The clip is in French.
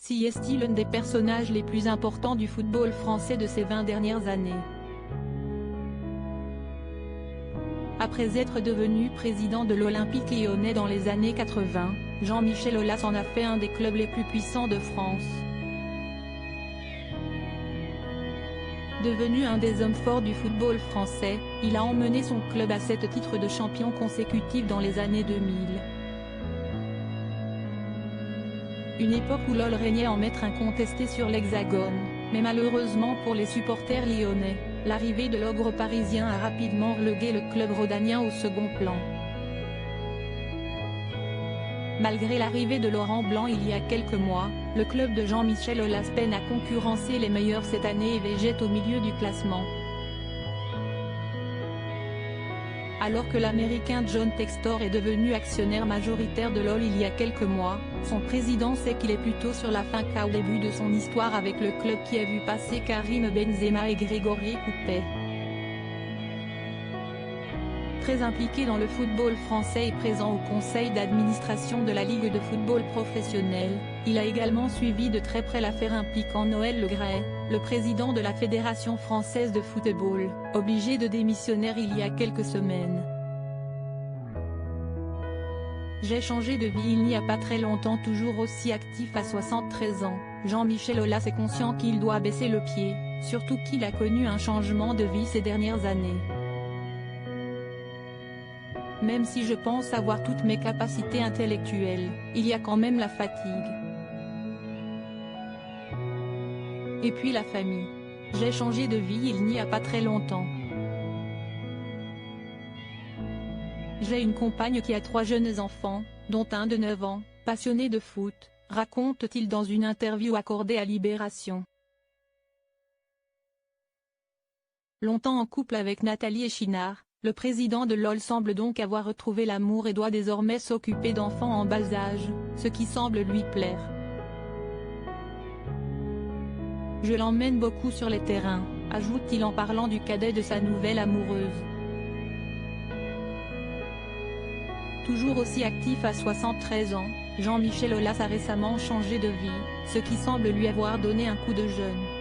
Si est-il l'un des personnages les plus importants du football français de ces 20 dernières années. Après être devenu président de l'Olympique lyonnais dans les années 80, Jean-Michel Aulas en a fait un des clubs les plus puissants de France. Devenu un des hommes forts du football français, il a emmené son club à 7 titres de champion consécutifs dans les années 2000. Une époque où l'OL régnait en maître incontesté sur l'Hexagone, mais malheureusement pour les supporters lyonnais, l'arrivée de l'ogre parisien a rapidement relégué le club rhodanien au second plan. Malgré l'arrivée de Laurent Blanc il y a quelques mois, le club de Jean-Michel Aulas peine à concurrencer les meilleurs cette année et végète au milieu du classement. Alors que l'Américain John Textor est devenu actionnaire majoritaire de l'OL il y a quelques mois, son président sait qu'il est plutôt sur la fin qu'au début de son histoire avec le club qui a vu passer Karim Benzema et Grégory Coupet. Très impliqué dans le football français et présent au conseil d'administration de la Ligue de football professionnel, il a également suivi de très près l'affaire impliquant Noël Le Graët, le président de la Fédération française de football, obligé de démissionner il y a quelques semaines. J'ai changé de vie il n'y a pas très longtemps. Toujours aussi actif à 73 ans, Jean-Michel Aulas est conscient qu'il doit baisser le pied, surtout qu'il a connu un changement de vie ces dernières années. Même si je pense avoir toutes mes capacités intellectuelles, il y a quand même la fatigue. Et puis la famille. J'ai changé de vie il n'y a pas très longtemps. J'ai une compagne qui a 3 jeunes enfants, dont un de 9 ans, passionné de foot, raconte-t-il dans une interview accordée à Libération. Longtemps en couple avec Nathalie Echinard, le président de l'OL semble donc avoir retrouvé l'amour et doit désormais s'occuper d'enfants en bas âge, ce qui semble lui plaire. Je l'emmène beaucoup sur les terrains, ajoute-t-il en parlant du cadet de sa nouvelle amoureuse. Toujours aussi actif à 73 ans, Jean-Michel Aulas a récemment changé de vie, ce qui semble lui avoir donné un coup de jeune.